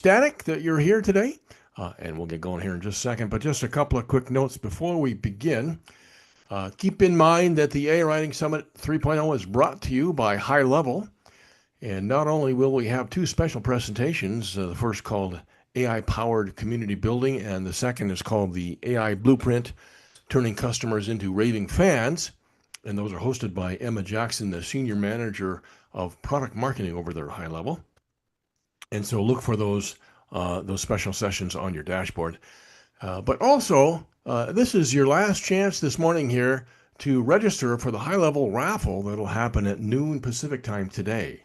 ecstatic that you're here today. And we'll get going here in just a second. But just a couple of quick notes before we begin. Keep in mind that the AI Writing Summit 3.0 is brought to you by High Level. And not only will we have two special presentations, the first called AI-Powered Community Building, and the second is called the AI Blueprint, Turning Customers into Raving Fans. And those are hosted by Emma Jackson, the Senior Manager of Product Marketing over there at High Level. And so look for those special sessions on your dashboard. But also, this is your last chance this morning here to register for the High Level raffle that'll happen at noon Pacific time today.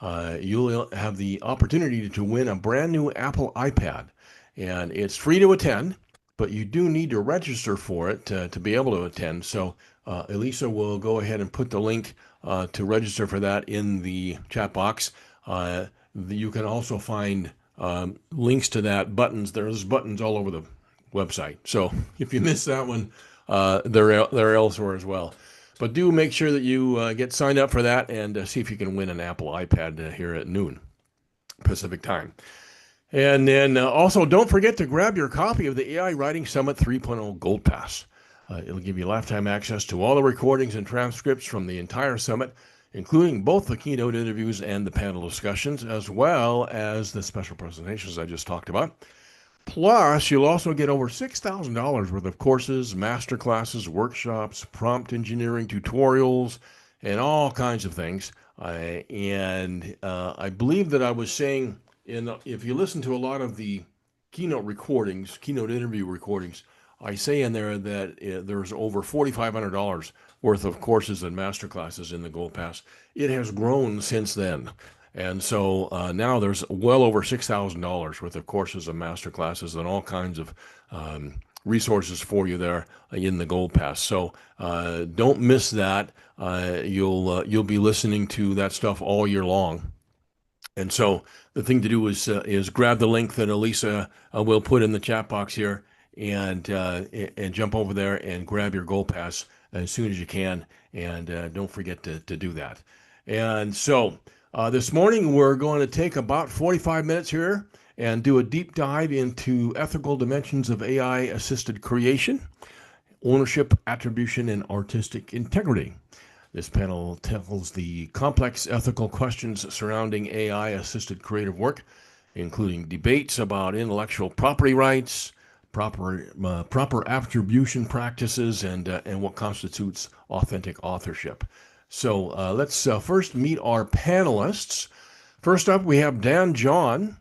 You'll have the opportunity to win a brand new Apple iPad, and it's free to attend, but you do need to register for it to be able to attend. So Elisa will go ahead and put the link to register for that in the chat box. You can also find links to that buttons. There's buttons all over the website. So if you missed that one, they're elsewhere as well. But do make sure that you get signed up for that and see if you can win an Apple iPad here at noon Pacific time. And then also don't forget to grab your copy of the AI Writing Summit 3.0 Gold Pass. It'll give you lifetime access to all the recordings and transcripts from the entire summit, including both the keynote interviews and the panel discussions, as well as the special presentations I just talked about. Plus, you'll also get over $6,000 worth of courses, masterclasses, workshops, prompt engineering tutorials, and all kinds of things. I believe that I was saying, if you listen to a lot of the keynote interview recordings, I say in there that there's over $4,500 worth of courses and masterclasses in the Gold Pass. It has grown since then. And so now there's well over $6,000 worth of courses and masterclasses and all kinds of resources for you there in the Gold Pass. So don't miss that. You'll be listening to that stuff all year long. And so the thing to do is grab the link that Elisa will put in the chat box here and jump over there and grab your Gold Pass as soon as you can. And don't forget to do that. And so this morning, we're going to take about 45 minutes here and do a deep dive into ethical dimensions of AI-assisted creation, ownership, attribution, and artistic integrity. This panel tackles the complex ethical questions surrounding AI-assisted creative work, including debates about intellectual property rights, proper attribution practices, and what constitutes authentic authorship. So let's first meet our panelists. First up, we have Dan John,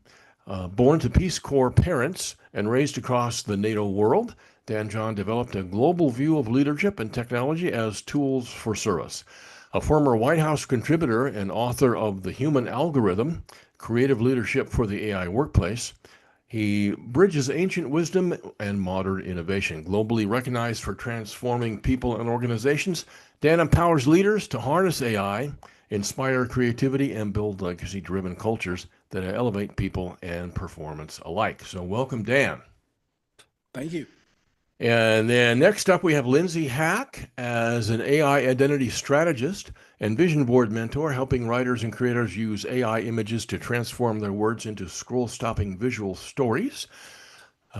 born to Peace Corps parents and raised across the NATO world. Dan John developed a global view of leadership and technology as tools for service. A former White House contributor and author of The Human Algorithm, Creative Leadership for the AI Workplace, he bridges ancient wisdom and modern innovation. Globally recognized for transforming people and organizations, Dan empowers leaders to harness AI, inspire creativity, and build legacy-driven cultures that elevate people and performance alike. So welcome, Dan. Thank you. And then next up, we have Lindsay Hack as an AI identity strategist and vision board mentor, helping writers and creators use AI images to transform their words into scroll-stopping visual stories.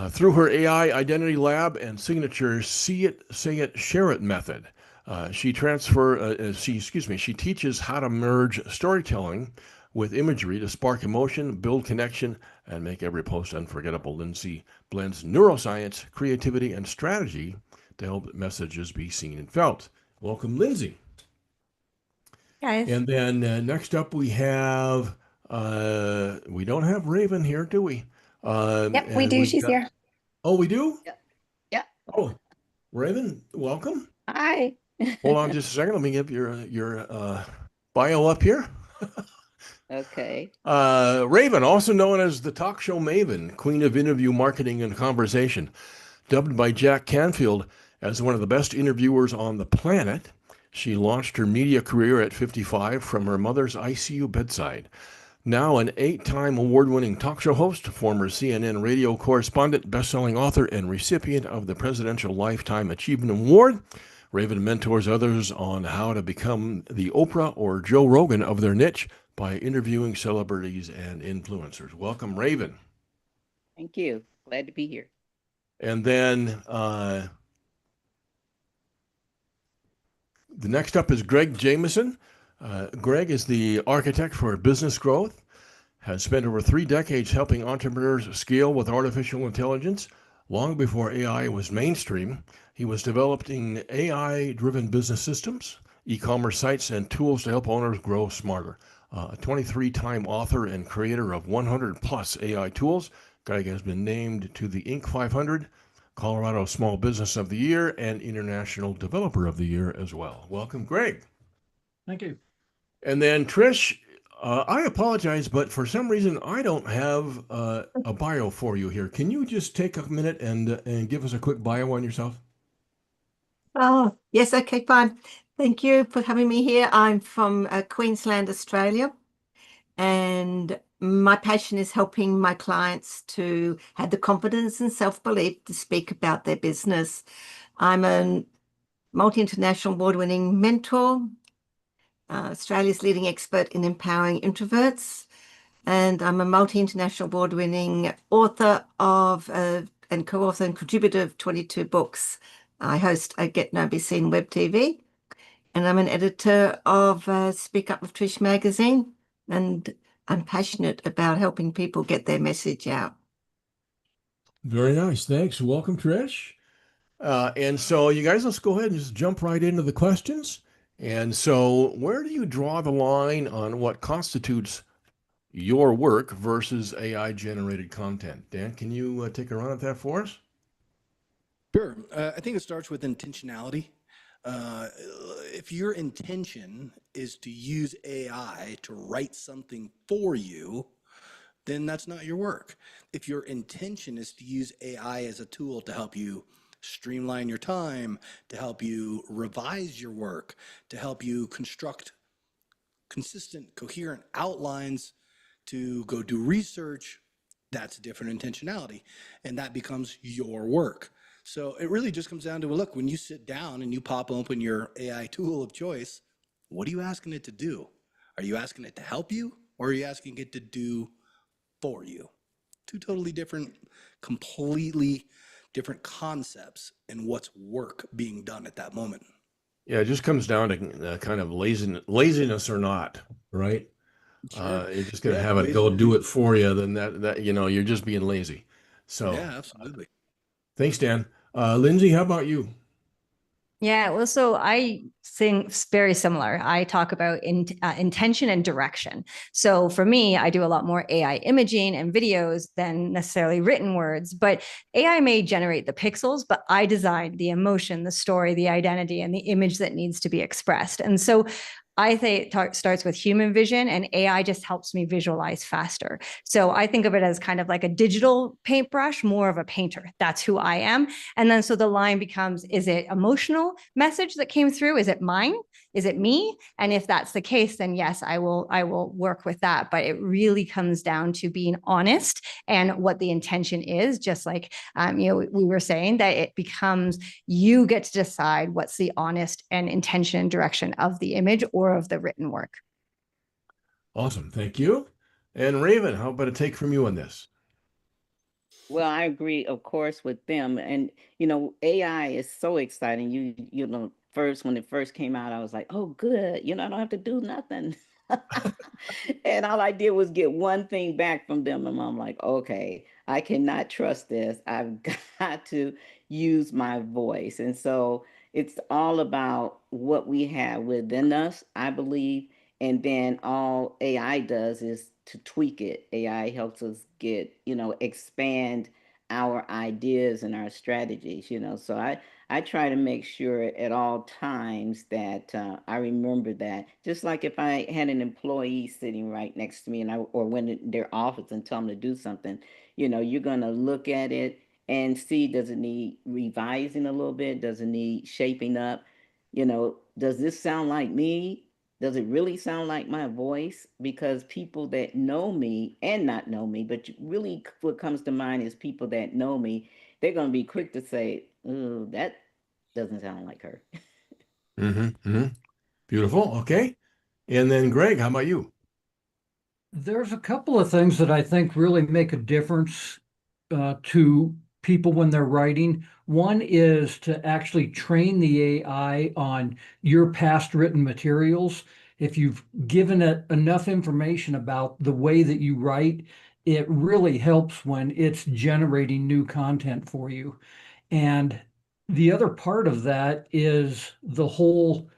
Through her AI identity lab and signature See It, Say It, Share It method, she teaches how to merge storytelling with imagery to spark emotion, build connection, and make every post unforgettable. Lindsay blends neuroscience, creativity, and strategy to help messages be seen and felt. Welcome, Lindsay. Guys. And then next up we have, we don't have Raven here, do we? Yep, we do. She's here. Oh, we do? Yep. Oh, Raven, welcome. Hi. Hold on just a second. Let me get your bio up here. Okay. Raven, also known as the talk show maven, queen of interview marketing and conversation, dubbed by Jack Canfield as one of the best interviewers on the planet. She launched her media career at 55 from her mother's ICU bedside. Now an 8-time award-winning talk show host, former CNN radio correspondent, best-selling author, and recipient of the Presidential Lifetime Achievement Award, Raven mentors others on how to become the Oprah or Joe Rogan of their niche by interviewing celebrities and influencers. Welcome, Raven. Thank you. Glad to be here. And then the next up is Greg Jameson. Greg is the architect for business growth, has spent over 3 decades helping entrepreneurs scale with artificial intelligence. Long before AI was mainstream, he was developing AI-driven business systems, e-commerce sites, and tools to help owners grow smarter. A 23-time author and creator of 100-plus AI tools, Greg has been named to the Inc. 500, Colorado Small Business of the Year, and International Developer of the Year as well. Welcome, Greg. Thank you. And then Trish, I apologize, but for some reason I don't have a bio for you here. Can you just take a minute and give us a quick bio on yourself? Oh, yes. Okay, fine. Thank you for having me here. I'm from Queensland, Australia, and my passion is helping my clients to have the confidence and self-belief to speak about their business. I'm a multi-international award-winning mentor, Australia's leading expert in empowering introverts, and I'm a multi-international award-winning author of and co-author and contributor of 22 books. I host a Get No Be Seen web TV, and I'm an editor of Speak Up with Trish magazine, and I'm passionate about helping people get their message out. Very nice. Thanks. Welcome, Trish. And so you guys, let's go ahead and just jump right into the questions. And so where do you draw the line on what constitutes your work versus AI generated content? Dan, can you take a run at that for us? Sure. I think it starts with intentionality. If your intention is to use AI to write something for you, then that's not your work. If your intention is to use AI as a tool to help you streamline your time, to help you revise your work, to help you construct consistent, coherent outlines, to go do research, that's a different intentionality, and that becomes your work. So it really just comes down to, look, when you sit down and you pop open your AI tool of choice, what are you asking it to do? Are you asking it to help you, or are you asking it to do for you? Two totally different, completely different concepts in what's work being done at that moment. Yeah, it just comes down to kind of laziness or not, right? Sure. You're just going to have it go do it for you, then that you're just being lazy. So yeah, absolutely. Thanks, Dan. Lindsay, how about you? Yeah, well, so I think very similar. I talk about intention and direction. So for me, I do a lot more AI imaging and videos than necessarily written words, but AI may generate the pixels, but I design the emotion, the story, the identity, and the image that needs to be expressed. And so I think it starts with human vision, and AI just helps me visualize faster. So I think of it as kind of like a digital paintbrush, more of a painter. That's who I am. And then so the line becomes, is it emotional message that came through? Is it mine? Is it me? And if that's the case, then yes, I will work with that. But it really comes down to being honest and what the intention is. Just like we were saying, that it becomes, you get to decide what's the honest and intention and direction of the image or of the written work. Awesome. Thank you. And Raven, how about a take from you on this? Well, I agree, of course, with them. And, AI is so exciting. When it first came out, I was like, oh, good. I don't have to do nothing. And all I did was get one thing back from them. And I'm like, okay, I cannot trust this. I've got to use my voice. And so it's all about what we have within us, I believe. And then all AI does is to tweak it. AI helps us expand our ideas and our strategies. So I try to make sure at all times that I remember that. Just like if I had an employee sitting right next to me or went in their office and tell them to do something, you're going to look at it and see, does it need revising a little bit? Does it need shaping up? Does this sound like me? Does it really sound like my voice? Because people that know me and not know me, but really what comes to mind is people that know me, they're going to be quick to say, "Ooh, that doesn't sound like her." Beautiful. Okay. And then Greg, how about you? There's a couple of things that I think really make a difference to people when they're writing. One is to actually train the AI on your past written materials. If you've given it enough information about the way that you write, it really helps when it's generating new content for you. And the other part of that is the whole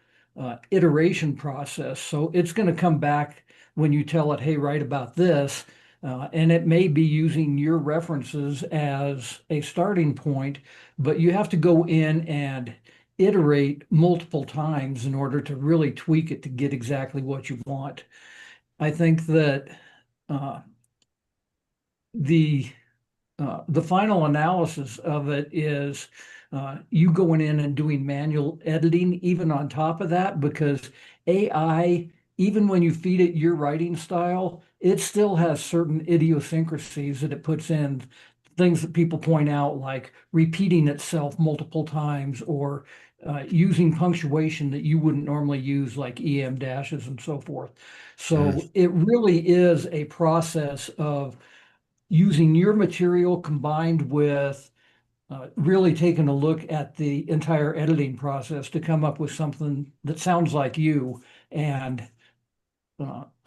iteration process. So it's going to come back when you tell it, hey, write about this. And it may be using your references as a starting point, but you have to go in and iterate multiple times in order to really tweak it to get exactly what you want. I think that the final analysis of it is you going in and doing manual editing even on top of that, because AI, even when you feed it your writing style, it still has certain idiosyncrasies that it puts in, things that people point out, like repeating itself multiple times, or using punctuation that you wouldn't normally use, like EM dashes and so forth. So it really is a process of using your material combined with really taking a look at the entire editing process to come up with something that sounds like you. And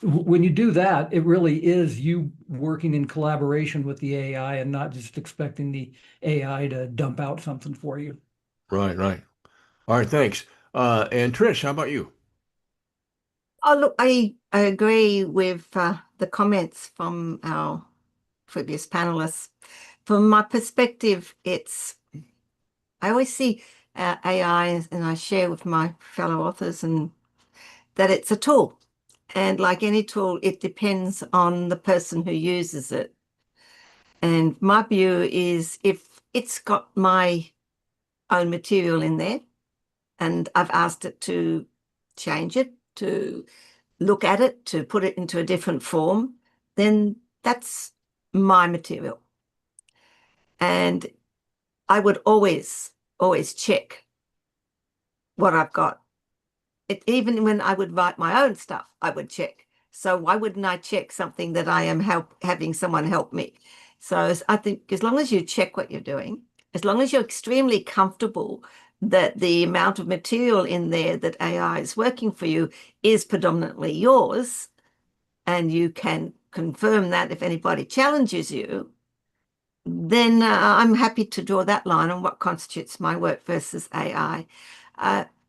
when you do that, it really is you working in collaboration with the AI and not just expecting the AI to dump out something for you. Right, right. All right, thanks. And Trish, how about you? Oh, look, I agree with the comments from our previous panelists. From my perspective, I always see AI, and I share with my fellow authors, and that it's a tool. And like any tool, it depends on the person who uses it. And my view is, if it's got my own material in there and I've asked it to change it, to look at it, to put it into a different form, then that's my material. And I would always check what I've got. Even when I would write my own stuff, I would check. So why wouldn't I check something that I am having someone help me? So I think as long as you check what you're doing, as long as you're extremely comfortable that the amount of material in there that AI is working for you is predominantly yours, and you can confirm that if anybody challenges you, then I'm happy to draw that line on what constitutes my work versus AI.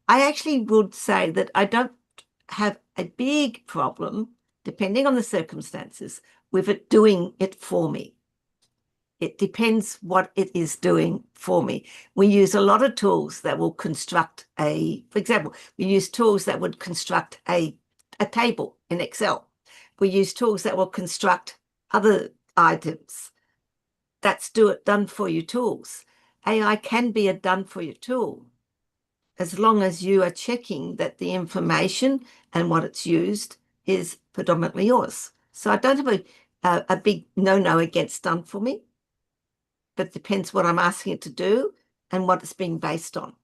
I actually would say that I don't have a big problem, depending on the circumstances, with it doing it for me. It depends what it is doing for me. We use a lot of tools that will construct for example, we use tools that would construct a table in Excel. We use tools that will construct other items. That's done for you tools. AI can be a done for you tool, as long as you are checking that the information and what it's used is predominantly yours. So I don't have a big no against done for me, but it depends what I'm asking it to do and what it's being based on.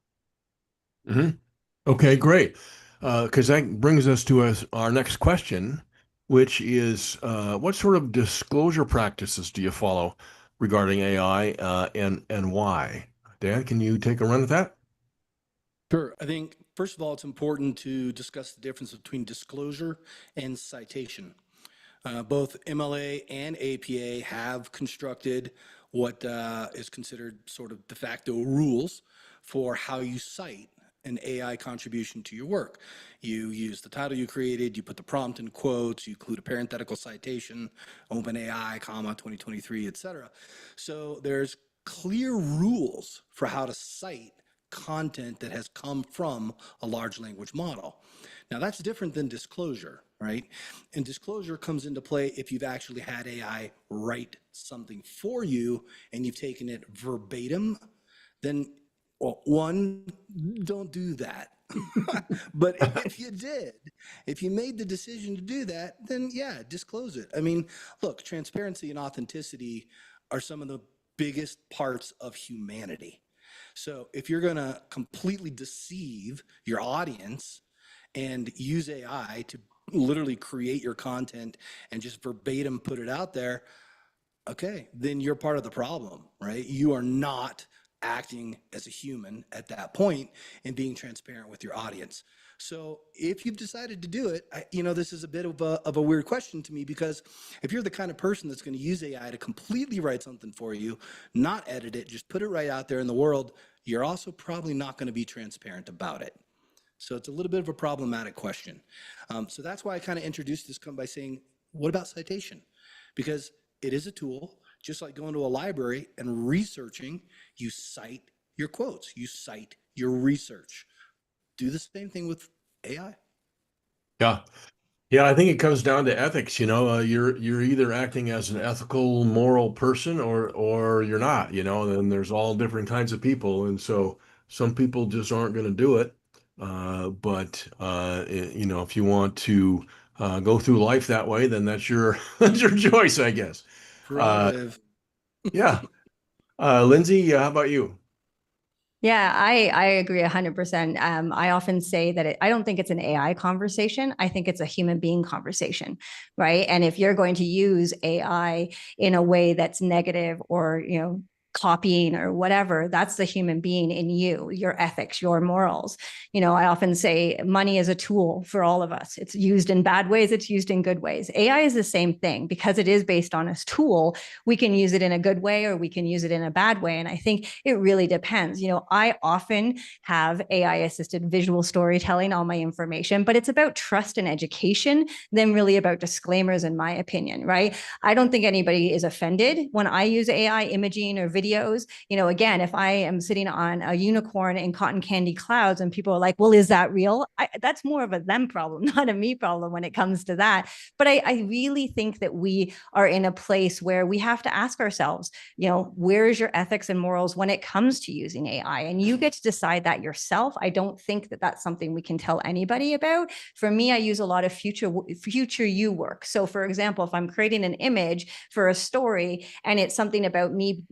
Okay, great. Because that brings us to our next question, which is what sort of disclosure practices do you follow regarding AI and why? Dan, can you take a run at that? Sure. I think, first of all, it's important to discuss the difference between disclosure and citation. Both MLA and APA have constructed what is considered sort of de facto rules for how you cite an AI contribution to your work. You use the title you created, you put the prompt in quotes, you include a parenthetical citation, OpenAI, 2023, etc. So there's clear rules for how to cite content that has come from a large language model. Now that's different than disclosure, right? And disclosure comes into play if you've actually had AI write something for you and you've taken it verbatim. Then, well, one, don't do that. But if you did, if you made the decision to do that, then yeah, disclose it. I mean, look, transparency and authenticity are some of the biggest parts of humanity. So if you're going to completely deceive your audience and use AI to literally create your content and just verbatim put it out there, okay, then you're part of the problem, right? You are not acting as a human at that point and being transparent with your audience. So if you've decided to do it, this is a bit of a weird question to me, because if you're the kind of person that's going to use AI to completely write something for you, not edit it, just put it right out there in the world, you're also probably not going to be transparent about it. So it's a little bit of a problematic question. So that's why I kind of introduced this by saying, what about citation? Because it is a tool, just like going to a library and researching. You cite your quotes, you cite your research. Do the same thing with AI. Yeah. Yeah, I think it comes down to ethics. You're either acting as an ethical, moral person, or you're not. And there's all different kinds of people, and so some people just aren't going to do it. But if you want to go through life that way, then that's your that's your choice, I guess. Uh, Prerogative. yeah. Lindsay, how about you? Yeah, I agree 100%. I often say that I don't think it's an AI conversation. I think it's a human being conversation, right? And if you're going to use AI in a way that's negative or, copying or whatever, that's the human being in you, your ethics, your morals. I often say money is a tool for all of us. It's used in bad ways, it's used in good ways. AI is the same thing because it is based on a tool. We can use it in a good way or we can use it in a bad way. And I think it really depends. I often have AI assisted visual storytelling on my information, but it's about trust and education than really about disclaimers, in my opinion, right? I don't think anybody is offended when I use AI imaging or videos. Again, if I am sitting on a unicorn in cotton candy clouds and people are like, well, is that real? That's more of a them problem, not a me problem when it comes to that. But I really think that we are in a place where we have to ask ourselves, where is your ethics and morals when it comes to using AI? And you get to decide that yourself. I don't think that that's something we can tell anybody about. For me, I use a lot of future you work. So for example, if I'm creating an image for a story and it's something about me,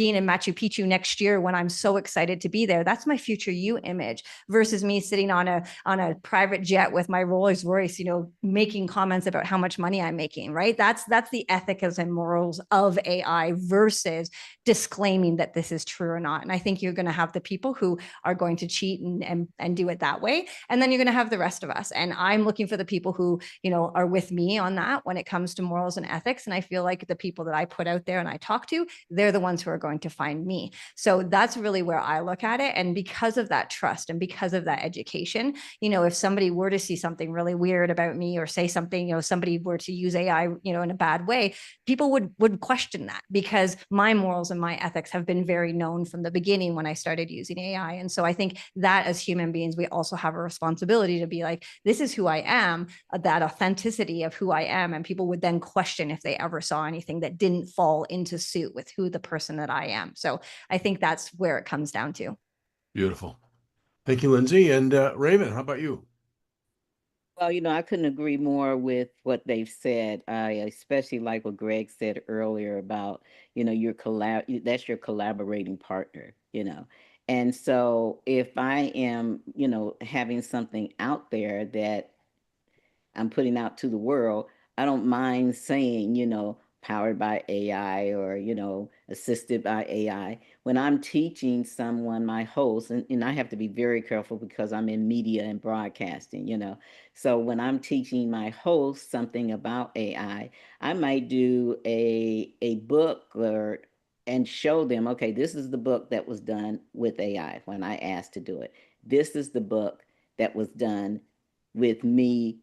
being in Machu Picchu next year when I'm so excited to be there, that's my future you image versus me sitting on a private jet with my Rolls Royce, making comments about how much money I'm making, right? That's the ethics and morals of AI versus disclaiming that this is true or not. And I think you're going to have the people who are going to cheat and do it that way. And then you're going to have the rest of us. And I'm looking for the people who, are with me on that when it comes to morals and ethics. And I feel like the people that I put out there and I talk to, they're the ones who are going to find me. So that's really where I look at it. And because of that trust and because of that education, if somebody were to see something really weird about me or say something, somebody were to use AI, in a bad way, people would question that because my morals and my ethics have been very known from the beginning when I started using AI. And so I think that as human beings, we also have a responsibility to be like, this is who I am, that authenticity of who I am. And people would then question if they ever saw anything that didn't fall into suit with who the person that I am. So I think that's where it comes down to. Beautiful. Thank you, Lindsay. And Raven, how about you? Well, I couldn't agree more with what they've said. I especially like what Greg said earlier about, that's your collaborating partner. And so if I am, having something out there that I'm putting out to the world, I don't mind saying, powered by AI or, assisted by AI. When I'm teaching someone, my host, and I have to be very careful because I'm in media and broadcasting. So when I'm teaching my host something about AI, I might do a book and show them, okay, this is the book that was done with AI when I asked to do it. This is the book that was done with me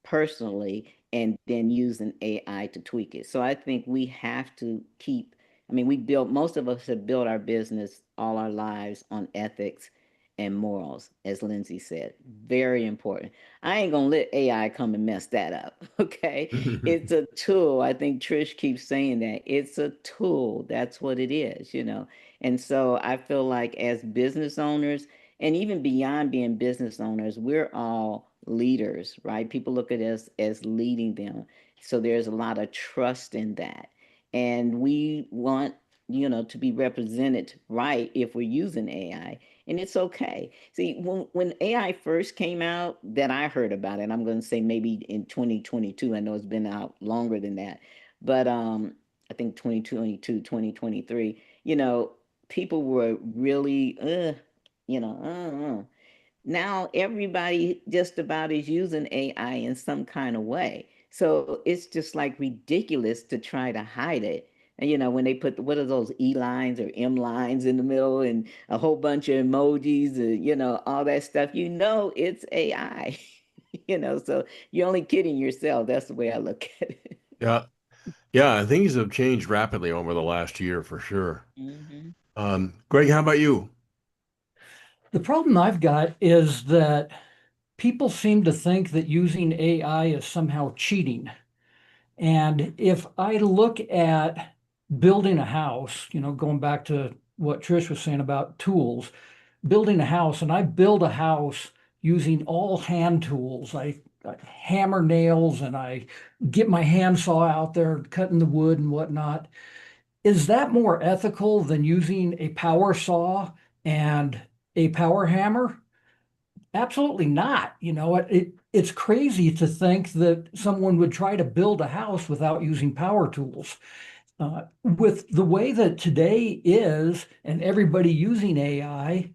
personally, and then using AI to tweak it. So I think we have to most of us have built our business all our lives on ethics and morals, as Lindsay said. Very important. I ain't gonna let AI come and mess that up. Okay. It's a tool. I think Trish keeps saying that. It's a tool. That's what it is. And so I feel like as business owners, and even beyond being business owners, we're all leaders, right? People look at us as leading them. So there's a lot of trust in that. And we want, to be represented right if we're using AI. And it's okay. See, when AI first came out, that I heard about it, I'm going to say maybe in 2022, I know it's been out longer than that. But I think 2022, 2023, people were really, now everybody just about is using AI in some kind of way. So it's just like ridiculous to try to hide it. And when they put what are those E lines or M lines in the middle and a whole bunch of emojis, all that stuff, it's AI. So you're only kidding yourself. That's the way I look at it. Yeah. Yeah. Things have changed rapidly over the last year for sure. Hmm. Greg, how about you? The problem I've got is that people seem to think that using AI is somehow cheating. And if I look at building a house, going back to what Trish was saying about tools, building a house, and I build a house using all hand tools. I hammer nails and I get my handsaw out there cutting the wood and whatnot. Is that more ethical than using a power saw and a power hammer? Absolutely not. It's crazy to think that someone would try to build a house without using power tools. With the way that today is and everybody using AI,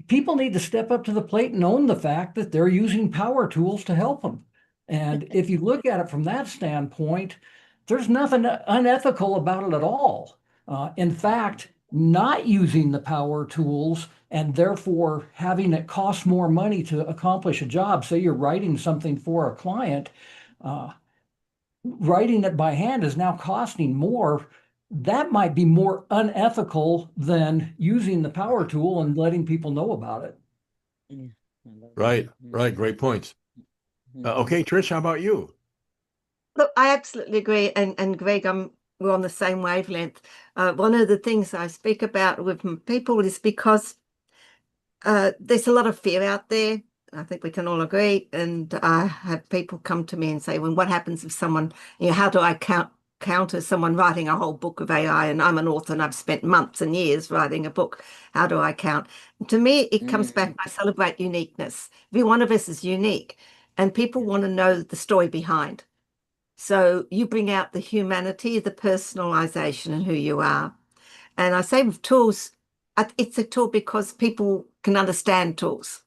people need to step up to the plate and own the fact that they're using power tools to help them. And if you look at it from that standpoint, there's nothing unethical about it at all. In fact, not using the power tools and therefore having it cost more money to accomplish a job, say you're writing something for a client, writing it by hand is now costing more. That might be more unethical than using the power tool and letting people know about it. Yeah, I love Right. that. Right. Great points. Mhm. Okay, Trish, how about you? Look, I absolutely agree. And Greg, we're on the same wavelength. One of the things I speak about with people is because there's a lot of fear out there. I think we can all agree. And I have people come to me and say, well, what happens if someone, how do I counter someone writing a whole book of AI? And I'm an author and I've spent months and years writing a book. How do I count? To me, it comes back, I celebrate uniqueness. Every one of us is unique, and people want to know the story behind. So you bring out the humanity, the personalization, and who you are. And I say with tools, it's a tool because people can understand tools.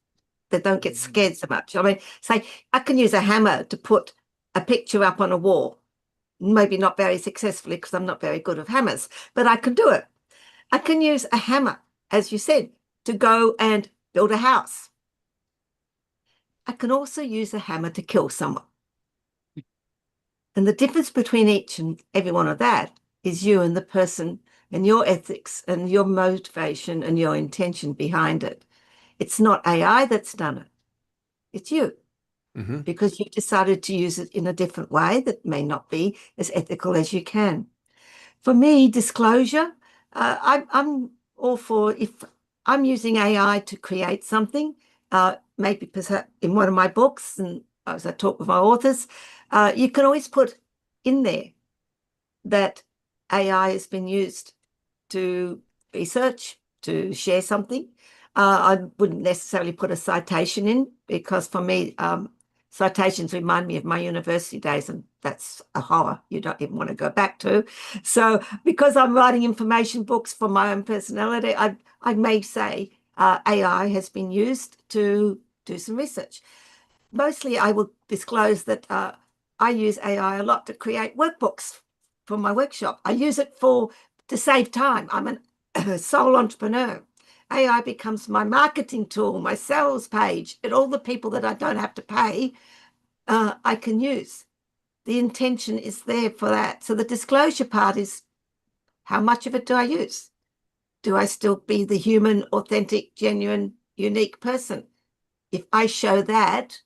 They don't get scared so much. I mean, say I can use a hammer to put a picture up on a wall. Maybe not very successfully because I'm not very good with hammers, but I can do it. I can use a hammer, as you said, to go and build a house. I can also use a hammer to kill someone. And the difference between each and every one of that is you and the person and your ethics and your motivation and your intention behind it. It's not AI that's done it. It's you, because you decided to use it in a different way that may not be as ethical as you can. For me, disclosure, I'm all for, if I'm using AI to create something, maybe in one of my books, and as I talk with my authors, you can always put in there that AI has been used to research, to share something. I wouldn't necessarily put a citation in because for me, citations remind me of my university days, and that's a horror you don't even want to go back to. So because I'm writing information books for my own personality, I may say AI has been used to do some research. Mostly I will disclose that I use AI a lot to create workbooks for my workshop. I use it to save time. I'm a sole entrepreneur. AI becomes my marketing tool, my sales page, and all the people that I don't have to pay, I can use. The intention is there for that. So the disclosure part is, how much of it do I use? Do I still be the human, authentic, genuine, unique person? If I show that,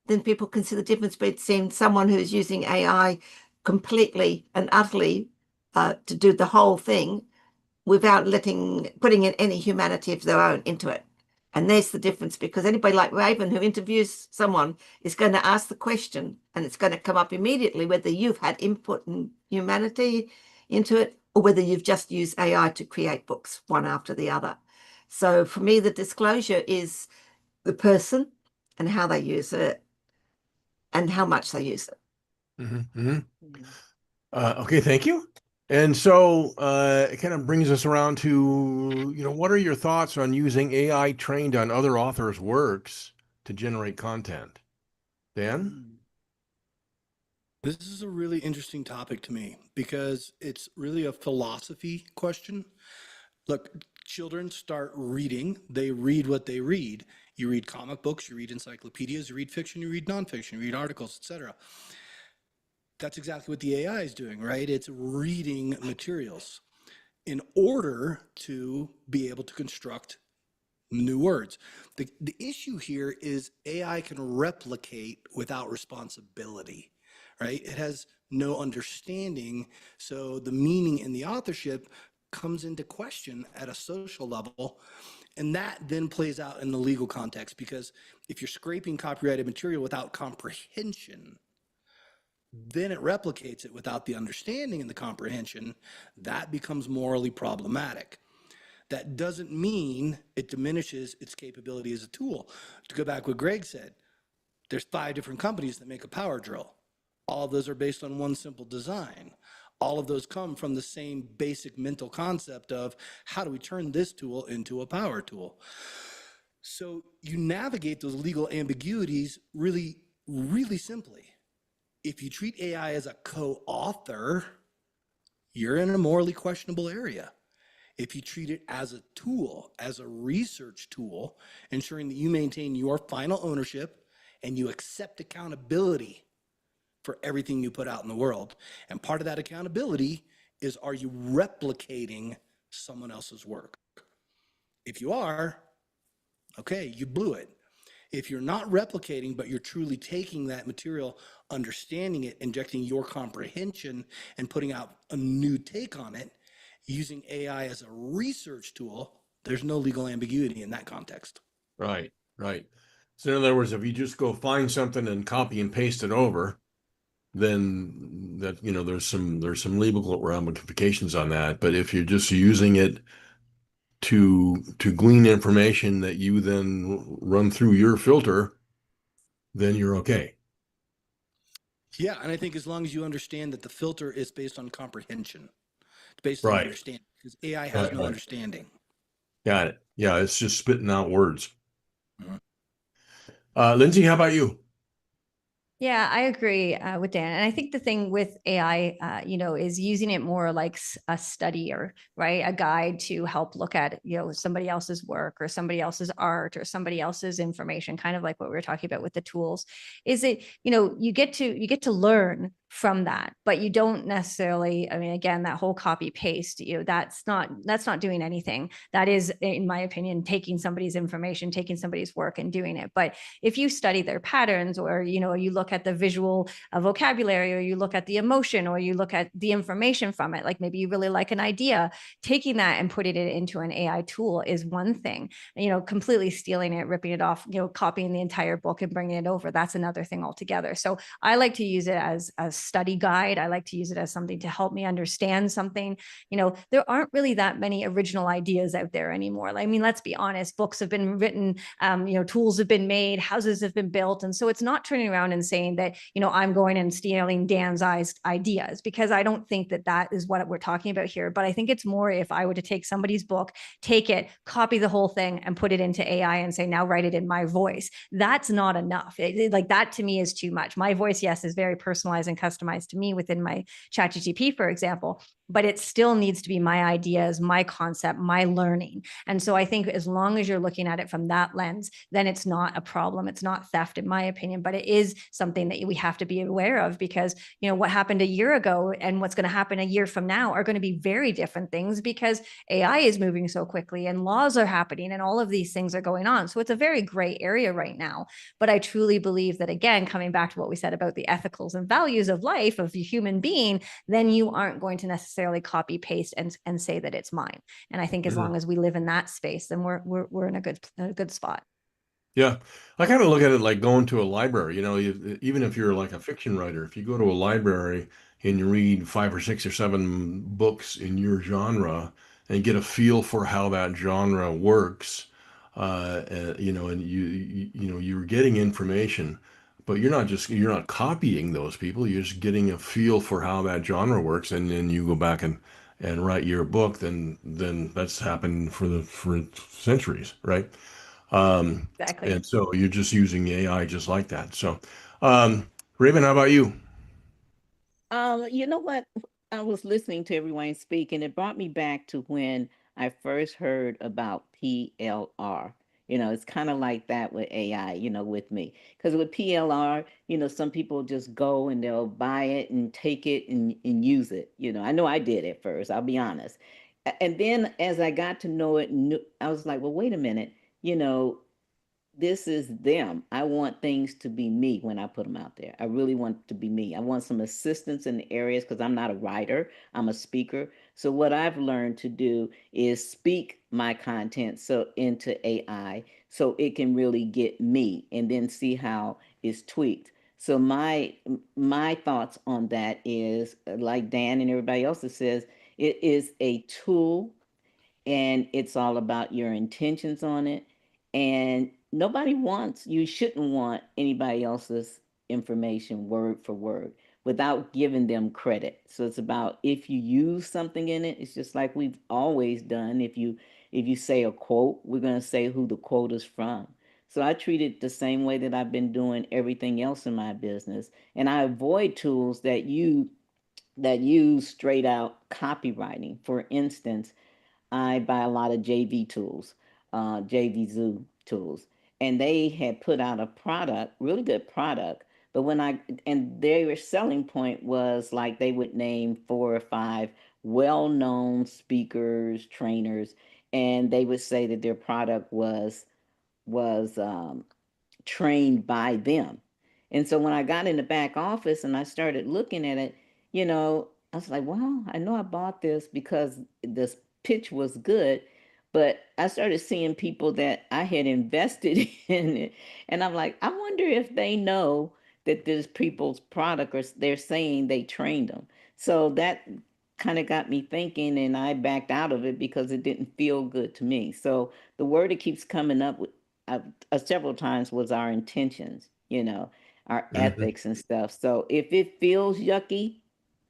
then people can see the difference between someone who's using AI completely and utterly to do the whole thing without putting in any humanity of their own into it. And there's the difference, because anybody like Raven who interviews someone is going to ask the question, and it's going to come up immediately whether you've had input and humanity into it or whether you've just used AI to create books one after the other. So for me, the disclosure is the person and how they use it and how much they use it. Okay, thank you. And so it kind of brings us around to, what are your thoughts on using AI trained on other authors' works to generate content? Dan? This is a really interesting topic to me because it's really a philosophy question. Look, children start reading, they read what they read. You read comic books, you read encyclopedias, you read fiction, you read nonfiction, you read articles, etc. That's exactly what the AI is doing, right? It's reading materials in order to be able to construct new words. The issue here is AI can replicate without responsibility, right? It has no understanding. So the meaning in the authorship comes into question at a social level. And that then plays out in the legal context, because if you're scraping copyrighted material without comprehension, then it replicates it without the understanding and the comprehension. That becomes morally problematic. That doesn't mean it diminishes its capability as a tool. To go back what Greg said, there's 5 different companies that make a power drill. All of those are based on one simple design. All of those come from the same basic mental concept of how do we turn this tool into a power tool? So you navigate those legal ambiguities really, really simply. If you treat AI as a co-author, you're in a morally questionable area. If you treat it as a tool, as a research tool, ensuring that you maintain your final ownership and you accept accountability for everything you put out in the world. And part of that accountability is, are you replicating someone else's work? If you are, okay, you blew it. If you're not replicating, but you're truly taking that material, understanding it, injecting your comprehension, and putting out a new take on it, using AI as a research tool, there's no legal ambiguity in that context. Right, right. So in other words, if you just go find something and copy and paste it over, then that, there's some legal ramifications on that. But if you're just using it to glean information that you then run through your filter, then you're okay. Yeah, and I think as long as you understand that the filter is based on comprehension, it's based on Right. understanding, because AI has Right, no right. understanding. Got it. Yeah, it's just spitting out words. Mhm. Lindsay, how about you? Yeah, I agree with Dan. And I think the thing with AI, is using it more like a studier, right? A guide to help look at, somebody else's work or somebody else's art or somebody else's information, kind of like what we were talking about with the tools. Is it, you get to learn from that, but you don't necessarily, I mean, again, that whole copy paste, that's not doing anything. That is, in my opinion, taking somebody's information, taking somebody's work and doing it. But if you study their patterns, or you look at the visual vocabulary, or you look at the emotion, or you look at the information from it, like maybe you really like an idea, taking that and putting it into an AI tool is one thing. Completely stealing it, ripping it off, copying the entire book and bringing it over, that's another thing altogether. So I like to use it as a study guide. I like to use it as something to help me understand something. There aren't really that many original ideas out there anymore. I mean, let's be honest, books have been written, tools have been made, houses have been built. And so it's not turning around and saying that, I'm going and stealing Dan's ideas, because I don't think that that is what we're talking about here. But I think it's more, if I were to take somebody's book, take it, copy the whole thing and put it into AI and say, now write it in my voice. That's not enough. Like that to me is too much. My voice, yes, is very personalized and customized to me within my ChatGPT, for example, but it still needs to be my ideas, my concept, my learning. And so I think as long as you're looking at it from that lens, then it's not a problem. It's not theft, in my opinion, but it is something that we have to be aware of, because, what happened a year ago and what's going to happen a year from now are going to be very different things, because AI is moving so quickly and laws are happening and all of these things are going on. So it's a very gray area right now. But I truly believe that, again, coming back to what we said about the ethicals and values of life of the human being, then you aren't going to necessarily copy paste and say that it's mine. And I think as long as we live in that space, then we're in a good spot. Yeah, I kind of look at it like going to a library. Even if you're like a fiction writer, if you go to a library and you read 5 or 6 or 7 books in your genre and get a feel for how that genre works, and you're getting information, but you're not copying those people. You're just getting a feel for how that genre works, and then you go back and write your book. Then that's happened for centuries, right? Exactly. And so you're just using AI just like that. So, Raven, how about you? You know what? I was listening to everyone speak, and it brought me back to when I first heard about PLR. It's kind of like that with AI, with me. Because with PLR, some people just go and they'll buy it and take it and use it. I know I did at first, I'll be honest. And then as I got to know it, I was like, well, wait a minute, you know, this is them. I want things to be me when I put them out there. I really want it to be me. I want some assistance in the areas because I'm not a writer, I'm a speaker. So what I've learned to do is speak my content so into AI so it can really get me and then see how it's tweaked. So my thoughts on that is like Dan and everybody else that says it is a tool and it's all about your intentions on it. And you shouldn't want anybody else's information word for word without giving them credit. So it's about if you use something in it, it's just like we've always done. If you say a quote, we're going to say who the quote is from. So I treat it the same way that I've been doing everything else in my business. And I avoid tools that use straight out copywriting. For instance, I buy a lot of JV tools, JV Zoo tools, and they had put out a product, really good product. But and their selling point was like they would name 4 or 5 well-known speakers, trainers, and they would say that their product was trained by them. And so when I got in the back office and I started looking at it, I was like, well, I know I bought this because this pitch was good, but I started seeing people that I had invested in it. And I'm like, I wonder if they know that this people's product or they're saying they trained them. So that kind of got me thinking and I backed out of it because it didn't feel good to me. So the word that keeps coming up with several times was our intentions, our Mhm. ethics and stuff. So if it feels yucky,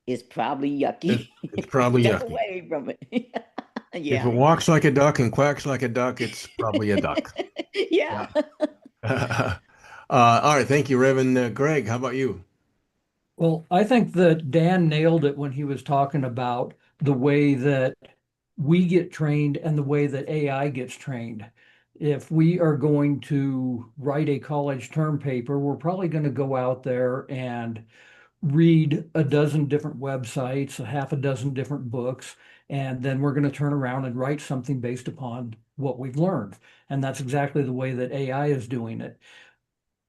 it's probably It, yucky. it's probably Step yucky. away from it. If it Yeah. walks like a duck and quacks like a duck, it's probably a duck. Yeah. Yeah. All right. Thank you, Reverend Greg. How about you? Well, I think that Dan nailed it when he was talking about the way that we get trained and the way that AI gets trained. If we are going to write a college term paper, we're probably going to go out there and read a dozen different websites, a half a dozen different books, and then we're going to turn around and write something based upon what we've learned. And that's exactly the way that AI is doing it.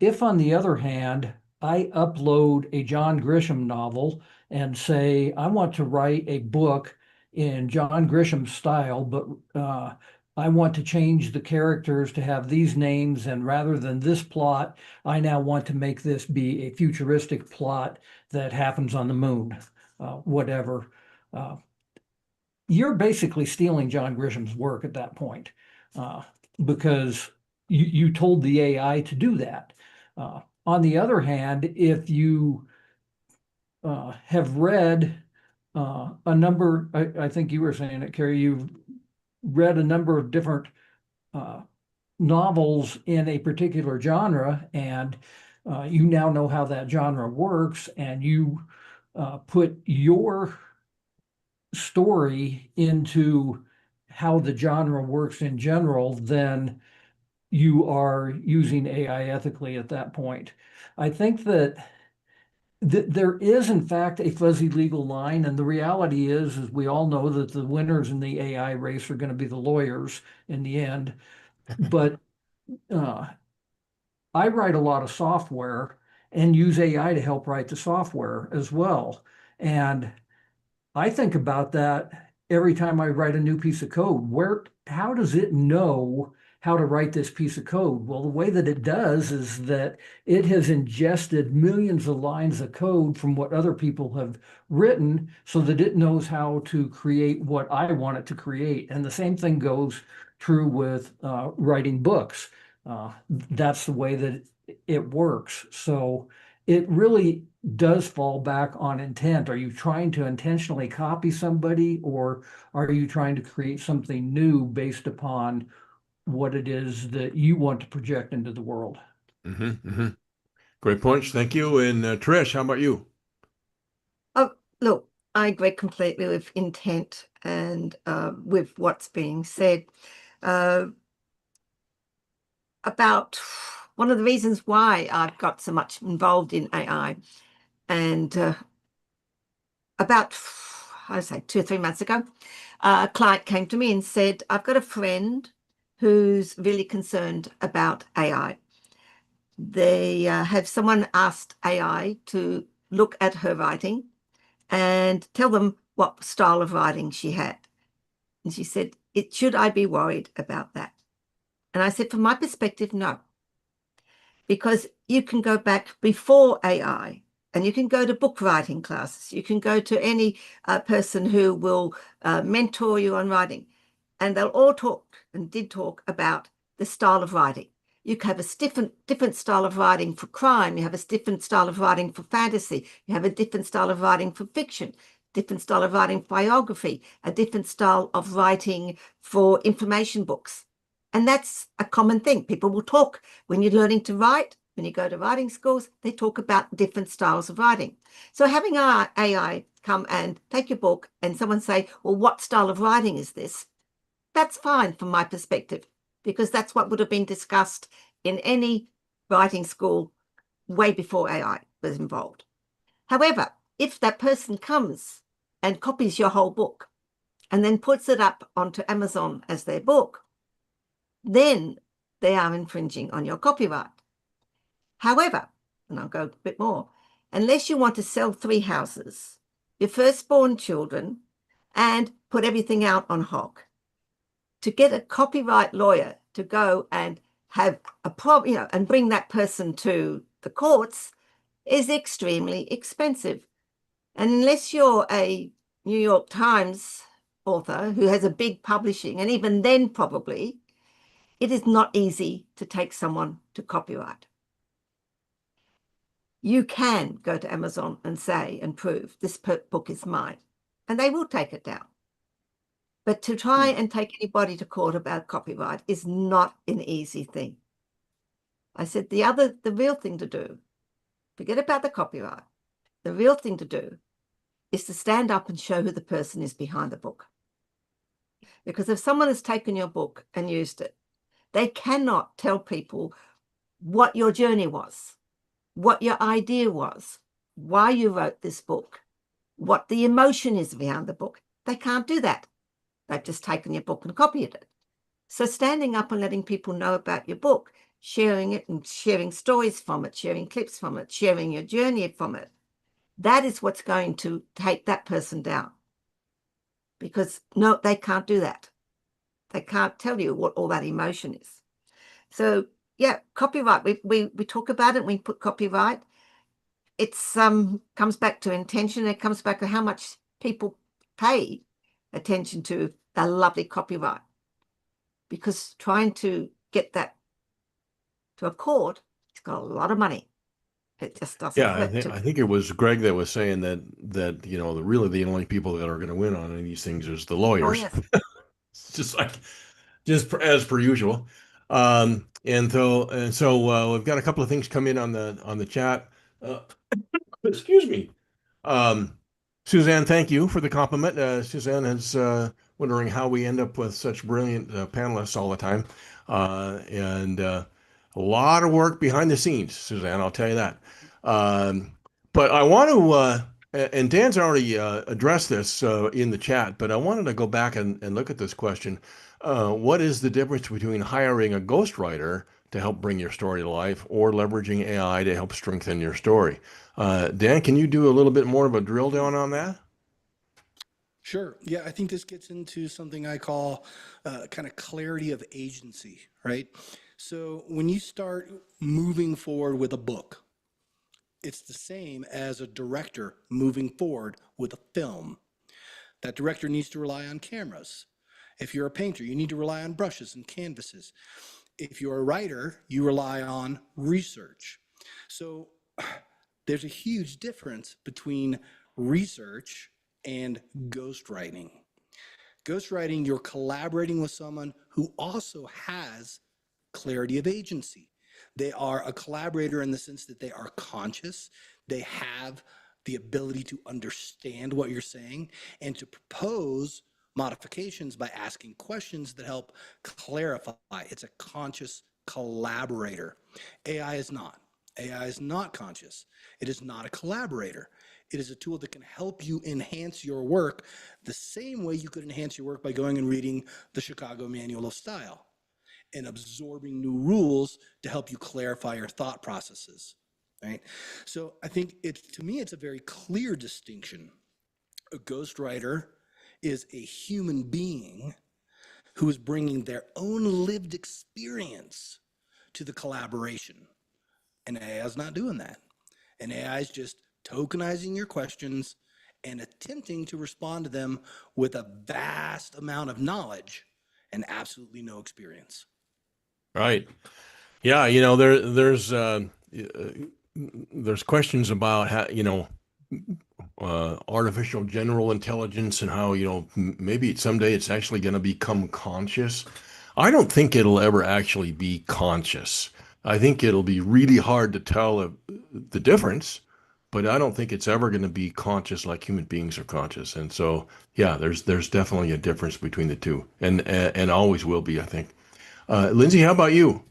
If, on the other hand, I upload a John Grisham novel and say, I want to write a book in John Grisham's style, but I want to change the characters to have these names, and rather than this plot, I now want to make this be a futuristic plot that happens on the moon, whatever. Uh, you're basically stealing John Grisham's work at that point, uh, because you told the AI to do that. On the other hand, if you have read a number, I think you were saying it, Carrie, you've read a number of different uh, novels in a particular genre, and you now know how that genre works, and you put your story into how the genre works in general, then you are using AI ethically at that point. I think that there is, in fact, a fuzzy legal line, and the reality is we all know that the winners in the AI race are going to be the lawyers in the end. But uh, I write a lot of software and use AI to help write the software as well. And I think about that every time I write a new piece of code. How does it know how to write this piece of code? Well, the way that it does is that it has ingested millions of lines of code from what other people have written so that it knows how to create what I want it to create. And the same thing goes true with writing books. That's the way that it works. So it really does fall back on intent. Are you trying to intentionally copy somebody, or are you trying to create something new based upon what it is that you want to project into the world? Great points. Thank you. And Trish, how about you? Oh, look, I agree completely with intent and with what's being said. About one of the reasons why I've got so much involved in AI, and about, I'd say 2 or 3 months ago, a client came to me and said, I've got a friend who's really concerned about AI. They have someone asked AI to look at her writing and tell them what style of writing she had. And she said, should I be worried about that? And I said, from my perspective, no. Because you can go back before AI and you can go to book writing classes. You can go to any person who will mentor you on writing. And they'll all talk and did talk about the style of writing. You have a different style of writing for crime. You have a different style of writing for fantasy. You have a different style of writing for fiction, different style of writing for biography, a different style of writing for information books. And that's a common thing. People will talk when you're learning to write, when you go to writing schools, they talk about different styles of writing. So having our AI come and take your book and someone say, well, what style of writing is this? That's fine from my perspective, because that's what would have been discussed in any writing school way before AI was involved. However, if that person comes and copies your whole book and then puts it up onto Amazon as their book, then they are infringing on your copyright. However, and I'll go a bit more, unless you want to sell 3 houses, your firstborn children, and put everything out on Hog, to get a copyright lawyer to go and have a problem, and bring that person to the courts is extremely expensive. And unless you're a New York Times author who has a big publishing, and even then probably, it is not easy to take someone to copyright. You can go to Amazon and say and prove this book is mine, and they will take it down. But to try and take anybody to court about copyright is not an easy thing. I said the real thing to do, forget about the copyright, the real thing to do is to stand up and show who the person is behind the book. Because if someone has taken your book and used it, they cannot tell people what your journey was, what your idea was, why you wrote this book, what the emotion is behind the book. They can't do that. They've just taken your book and copied it. So standing up and letting people know about your book, sharing it and sharing stories from it, sharing clips from it, sharing your journey from it, that is what's going to take that person down. Because no, they can't do that. They can't tell you what all that emotion is. So yeah, copyright, we talk about it, we put copyright. It's comes back to intention. It comes back to how much people pay attention to the lovely copyright. Because trying to get that to a court, it's got a lot of money. It just doesn't Yeah, work. I think it was Greg that was saying that really the only people that are going to win on any of these things is the lawyers. yes. It's just as per usual. And so we've got a couple of things come in on the chat. Excuse me. Suzanne, thank you for the compliment. Suzanne is wondering how we end up with such brilliant panelists all the time. And a lot of work behind the scenes, Suzanne, I'll tell you that. But I want to, and Dan's already addressed this in the chat, but I wanted to go back and look at this question. What is the difference between hiring a ghostwriter to help bring your story to life or leveraging AI to help strengthen your story? Dan, can you do a little bit more of a drill down on that? Sure. Yeah, I think this gets into something I call kind of clarity of agency, right? So when you start moving forward with a book, it's the same as a director moving forward with a film. That director needs to rely on cameras. If you're a painter, you need to rely on brushes and canvases. If you're a writer, you rely on research. So there's a huge difference between research and ghostwriting. Ghostwriting, you're collaborating with someone who also has clarity of agency. They are a collaborator in the sense that they are conscious, they have the ability to understand what you're saying and to propose modifications by asking questions that help clarify. It's a conscious collaborator. AI is not. AI is not conscious. It is not a collaborator. It is a tool that can help you enhance your work the same way you could enhance your work by going and reading the Chicago Manual of Style and absorbing new rules to help you clarify your thought processes, right? So I think to me, it's a very clear distinction. A ghostwriter is a human being who is bringing their own lived experience to the collaboration. And AI is not doing that. And AI is just tokenizing your questions and attempting to respond to them with a vast amount of knowledge and absolutely no experience. Right. Yeah, there's questions about how, artificial general intelligence and how, maybe someday it's actually going to become conscious. I don't think it'll ever actually be conscious. I think it'll be really hard to tell the difference, but I don't think it's ever going to be conscious like human beings are conscious. And so, yeah, there's definitely a difference between the two, and always will be, I think. Lindsay, how about you?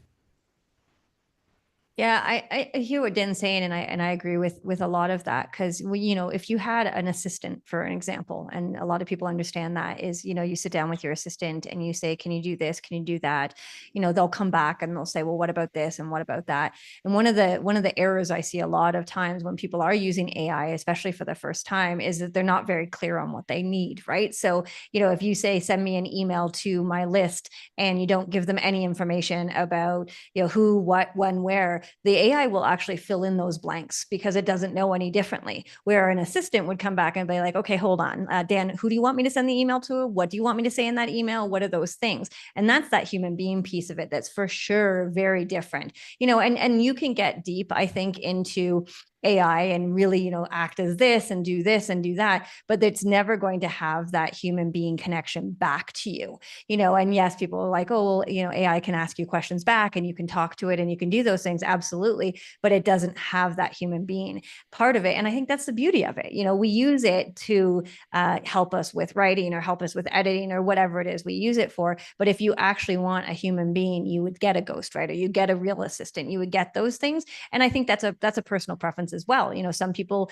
Yeah, I hear what Dan's saying, and I agree with a lot of that, because if you had an assistant, for an example, and a lot of people understand that is, you sit down with your assistant and you say, can you do this? Can you do that? They'll come back and they'll say, well, what about this and what about that? And one of the errors I see a lot of times when people are using AI, especially for the first time, is that they're not very clear on what they need, right? So, if you say, send me an email to my list, and you don't give them any information about, who, what, when, where, the AI will actually fill in those blanks because it doesn't know any differently. Where an assistant would come back and be like, okay, hold on, Dan, who do you want me to send the email to? What do you want me to say in that email? What are those things? And that's that human being piece of it that's for sure very different. And you can get deep, I think, into AI and really, act as this and do that, but it's never going to have that human being connection back to you. And yes, people are like, oh, well, AI can ask you questions back and you can talk to it and you can do those things. Absolutely. But it doesn't have that human being part of it. And I think that's the beauty of it. We use it to help us with writing or help us with editing or whatever it is we use it for. But if you actually want a human being, you would get a ghostwriter, you get a real assistant, you would get those things. And I think that's a personal preference as well. Some people,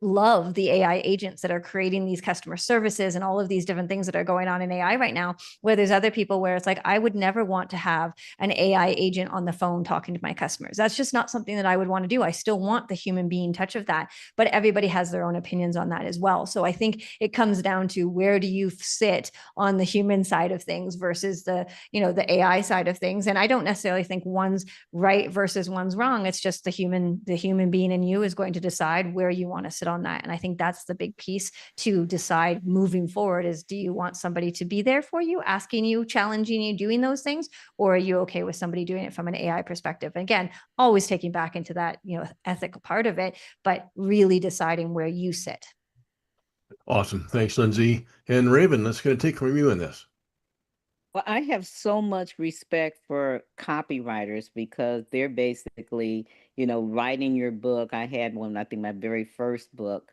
love the AI agents that are creating these customer services and all of these different things that are going on in AI right now, where there's other people where it's like, I would never want to have an AI agent on the phone talking to my customers. That's just not something that I would want to do. I still want the human being touch of that, but everybody has their own opinions on that as well. So I think it comes down to, where do you sit on the human side of things versus the AI side of things. And I don't necessarily think one's right versus one's wrong. It's just the human being in you is going to decide where you want to sit on that. And I think that's the big piece to decide moving forward is, do you want somebody to be there for you, asking you, challenging you, doing those things? Or are you okay with somebody doing it from an AI perspective? And again, always taking back into that, ethical part of it, but really deciding where you sit. Awesome. Thanks, Lindsay. And Raven, let's get a take from you in this. Well, I have so much respect for copywriters because they're basically, writing your book. I had one, I think my very first book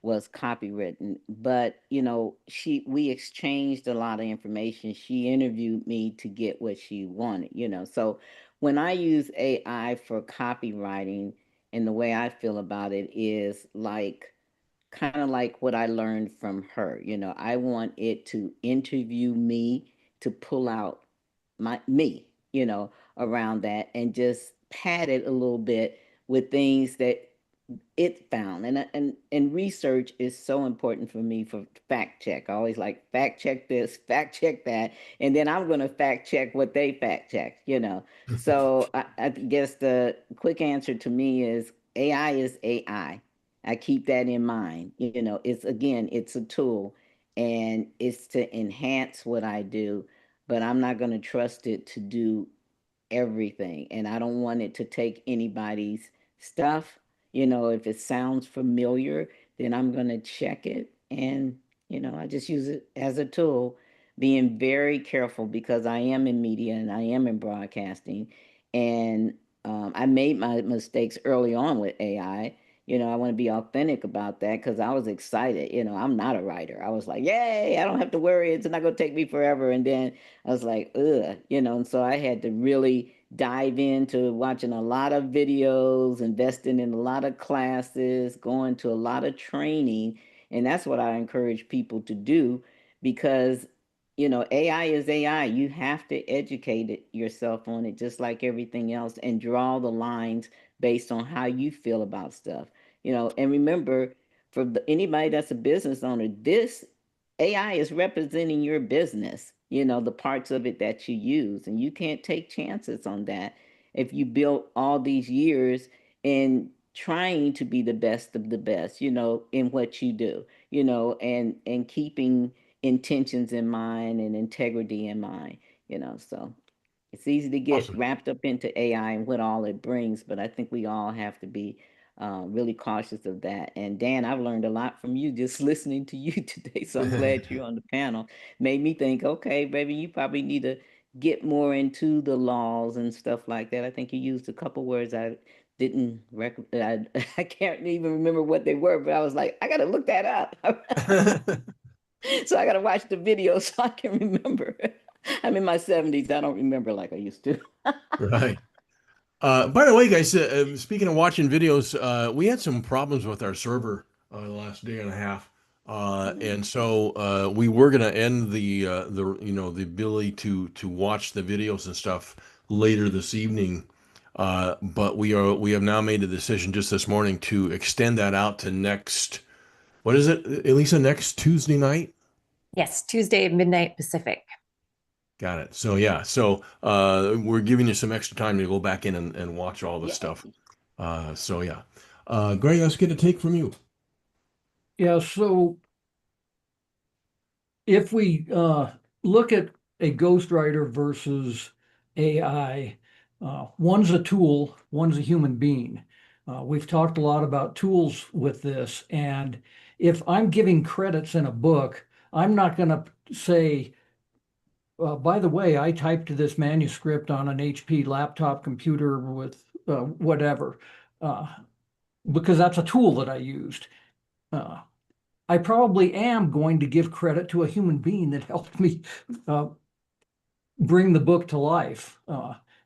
was copywritten, but we exchanged a lot of information. She interviewed me to get what she wanted, So when I use AI for copywriting, and the way I feel about it is kind of like what I learned from her. I want it to interview me, to pull out me, around that, and just pad it a little bit with things that it found. And research is so important for me for fact check. I always like fact check this, fact check that, and then I'm going to fact check what they fact check. So I guess the quick answer to me is AI is AI. I keep that in mind. It's a tool, and it's to enhance what I do. but I'm not going to trust it to do everything. And I don't want it to take anybody's stuff. You know, if it sounds familiar, then I'm going to check it. And, you know, I just use it as a tool, being very careful because I am in media and I am in broadcasting. And I made my mistakes early on with AI. You know, I want to be authentic about that because I was excited. You know, I'm not a writer. I was like, yay, I don't have to worry. It's not going to take me forever. And then I was like, ugh, you know, and so I had to really dive into watching a lot of videos, investing in a lot of classes, going to a lot of training. And that's what I encourage people to do because, you know, AI is AI. You have to educate yourself on it just like everything else and draw the lines based on how you feel about stuff. You know, and remember, for anybody that's a business owner, this AI is representing your business, you know, the parts of it that you use. And you can't take chances on that if you built all these years in trying to be the best of the best, you know, in what you do, you know, and keeping intentions in mind and integrity in mind, you know. So it's easy to get Awesome. wrapped up into AI and what all it brings, but I think we all have to be really cautious of that. And Dan, I've learned a lot from you just listening to you today. So I'm glad you're on the panel. Made me think, okay, baby, you probably need to get more into the laws and stuff like that. I think you used a couple words I didn't I can't even remember what they were, but I was like, I got to look that up. So I got to watch the video so I can remember. I'm in my 70s. I don't remember like I used to. Right. By the way, guys, speaking of watching videos, we had some problems with our server the last day and a half, and so we were going to end the you know the ability to watch the videos and stuff later this evening, but we have now made a decision just this morning to extend that out to next. What is it, Elisa? Next Tuesday night? Yes, Tuesday, midnight Pacific. Got it. So yeah, so we're giving you some extra time to go back in and watch all this Yeah. stuff. So yeah. Greg, let's get a take from you. Yeah, so if we look at a ghostwriter versus AI, one's a tool, one's a human being. We've talked a lot about tools with this, and if I'm giving credits in a book, I'm not going to say, by the way, I typed this manuscript on an HP laptop computer with whatever, because that's a tool that I used. I probably am going to give credit to a human being that helped me bring the book to life.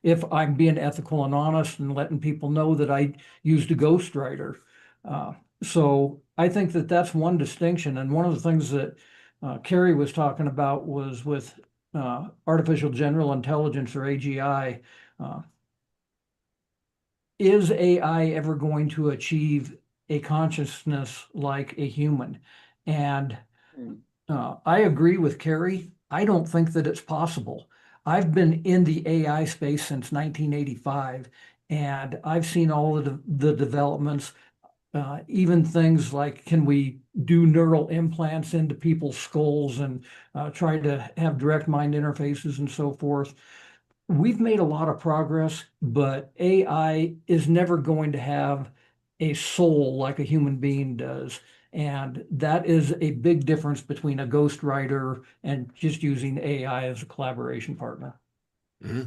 If I'm being ethical and honest and letting people know that I used a ghostwriter. So I think that that's one distinction. And one of the things that Carrie was talking about was with artificial general intelligence or AGI. Is AI ever going to achieve a consciousness like a human? And I agree with Carrie. I don't think that it's possible. I've been in the AI space since 1985, and I've seen all of the developments, even things like, can we do neural implants into people's skulls and try to have direct mind interfaces and so forth. We've made a lot of progress, but AI is never going to have a soul like a human being does. And that is a big difference between a ghostwriter and just using AI as a collaboration partner. Mm-hmm.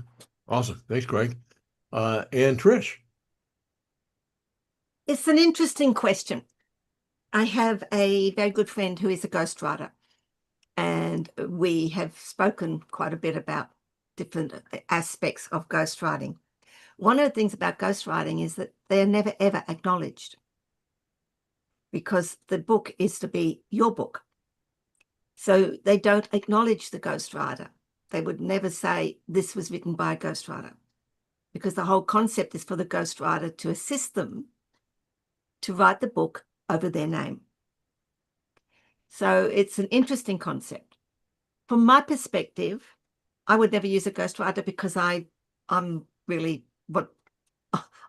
Awesome. Thanks, Greg. And Trish. It's an interesting question. I have a very good friend who is a ghostwriter, and we have spoken quite a bit about different aspects of ghostwriting. One of the things about ghostwriting is that they're never, ever acknowledged because the book is to be your book. So they don't acknowledge the ghostwriter. They would never say this was written by a ghostwriter because the whole concept is for the ghostwriter to assist them to write the book over their name. So it's an interesting concept. From my perspective, I would never use a ghostwriter because I'm really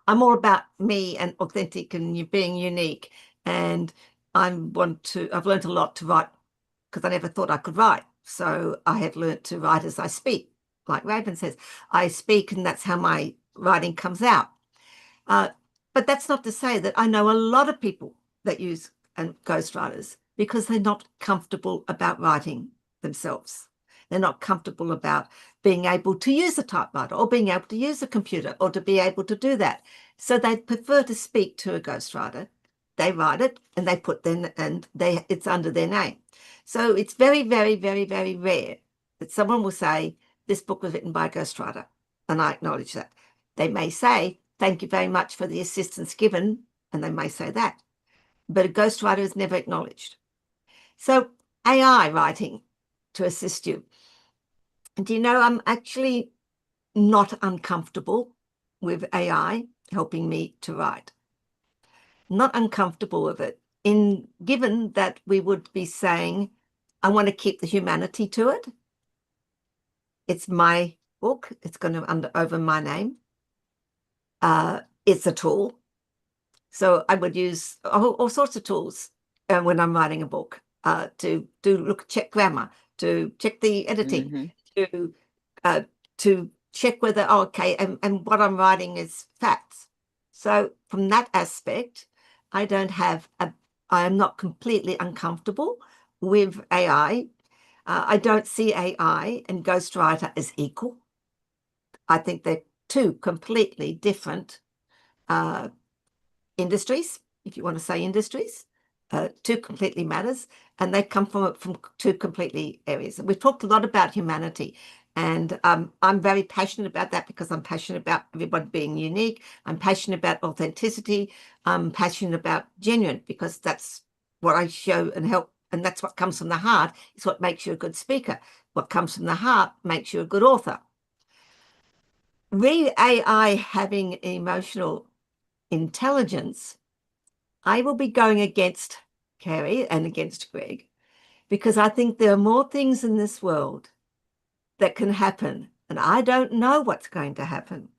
I'm all about me and authentic and being unique. And I've learned a lot to write because I never thought I could write. So I have learnt to write as I speak. Like Raven says, I speak and that's how my writing comes out. But that's not to say that I know a lot of people that use ghostwriters because they're not comfortable about writing themselves. They're not comfortable about being able to use a typewriter or being able to use a computer or to be able to do that. So they prefer to speak to a ghostwriter. They write it and they put it's under their name. So it's very, very, very, very rare that someone will say, this book was written by a ghostwriter. And I acknowledge that. They may say, thank you very much for the assistance given. And they may say that. But a ghostwriter is never acknowledged. So AI writing to assist you. Do you know, I'm actually not uncomfortable with AI helping me to write. Not uncomfortable with it, given that we would be saying, I want to keep the humanity to it. It's my book. It's going to over my name. It's a tool. So I would use all sorts of tools when I'm writing a book to check grammar, to check the editing, to check whether, and what I'm writing is facts. So from that aspect, I am not completely uncomfortable with AI. I don't see AI and ghostwriter as equal. I think they're two completely different industries, if you want to say industries, two completely matters, and they come from two completely areas. We've talked a lot about humanity, and I'm very passionate about that because I'm passionate about everybody being unique. I'm passionate about authenticity. I'm passionate about genuine because that's what I show and help, and that's what comes from the heart. It's what makes you a good speaker. What comes from the heart makes you a good author. AI having emotional intelligence, I will be going against Carrie and against Greg because I think there are more things in this world that can happen, and I don't know what's going to happen.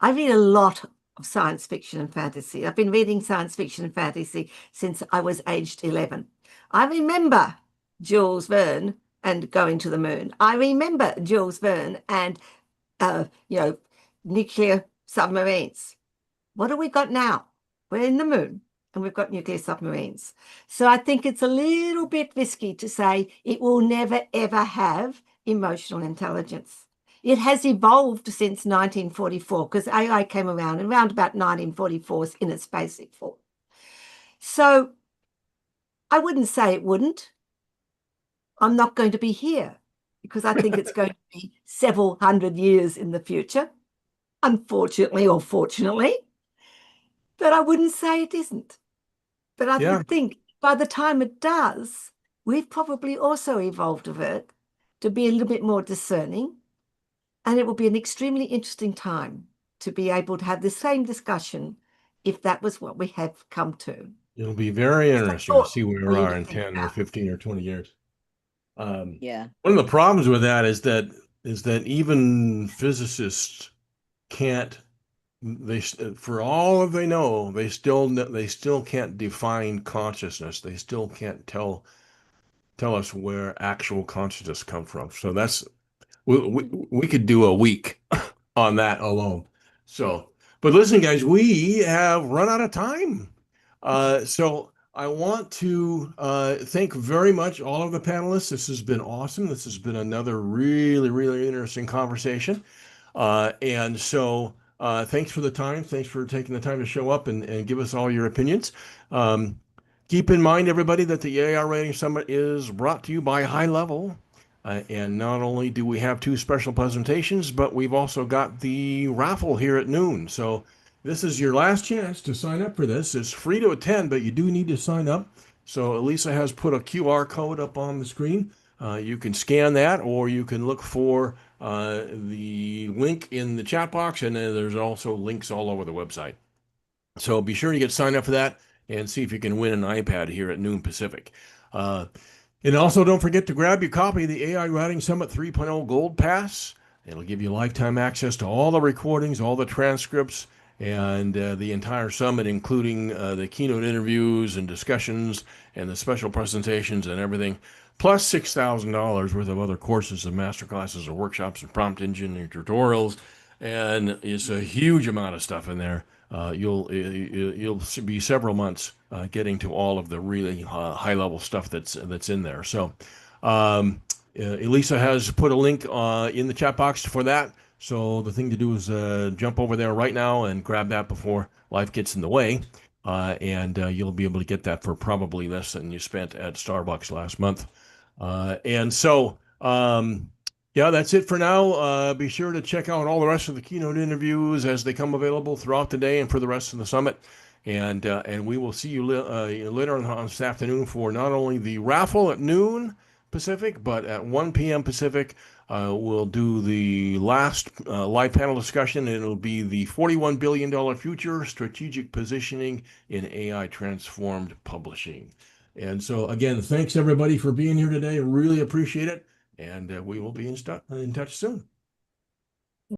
I read a lot of science fiction and fantasy. I've been reading science fiction and fantasy since I was aged 11. I remember Jules Verne and going to the moon. I remember Jules Verne and nuclear submarines. What have we got now? We're in the moon and we've got nuclear submarines. So I think it's a little bit risky to say it will never, ever have emotional intelligence. It has evolved since 1944 because AI came around about 1944 in its basic form. So I wouldn't say it wouldn't. I'm not going to be here because I think it's going to be several hundred years in the future, unfortunately or fortunately. But I wouldn't say it isn't. But I would think by the time it does, we've probably also evolved of it to be a little bit more discerning. And it will be an extremely interesting time to be able to have the same discussion if that was what we have come to. It'll be very interesting to see where we are in 10 or 15 or 20 years. Yeah. One of the problems with that is that even physicists can't, for all of they know, they still can't define consciousness. They still can't tell us where actual consciousness comes from. So that's we could do a week on that alone. So, but listen, guys, we have run out of time. So I want to thank very much all of the panelists. This has been awesome. This has been another really, really interesting conversation. And so thanks for the time. Thanks for taking the time to show up and give us all your opinions. Keep in mind, everybody, that the AI Writing Summit is brought to you by High Level. And not only do we have two special presentations, but we've also got the raffle here at noon. So this is your last chance to sign up for this. It's free to attend, but you do need to sign up. So Elisa has put a QR code up on the screen. You can scan that, or you can look for the link in the chat box, and then there's also links all over the website. So be sure to get signed up for that and see if you can win an iPad here at noon Pacific. And also don't forget to grab your copy of the AI Writing Summit 3.0 Gold Pass. It'll give you lifetime access to all the recordings, all the transcripts, and the entire summit, including the keynote interviews and discussions and the special presentations and everything, plus $6,000 worth of other courses and master classes or workshops and prompt engine and tutorials. And it's a huge amount of stuff in there. You'll be several months getting to all of the really high level stuff that's in there. So Elisa has put a link in the chat box for that. So the thing to do is jump over there right now and grab that before life gets in the way. And you'll be able to get that for probably less than you spent at Starbucks last month. And so, yeah, that's it for now. Be sure to check out all the rest of the keynote interviews as they come available throughout the day and for the rest of the summit. And we will see you later on this afternoon for not only the raffle at noon Pacific, but at 1 p.m. Pacific, we'll do the last live panel discussion. It'll be the $41 billion future strategic positioning in AI transformed publishing. And so, again, thanks everybody for being here today. Really appreciate it. And we will be in touch soon.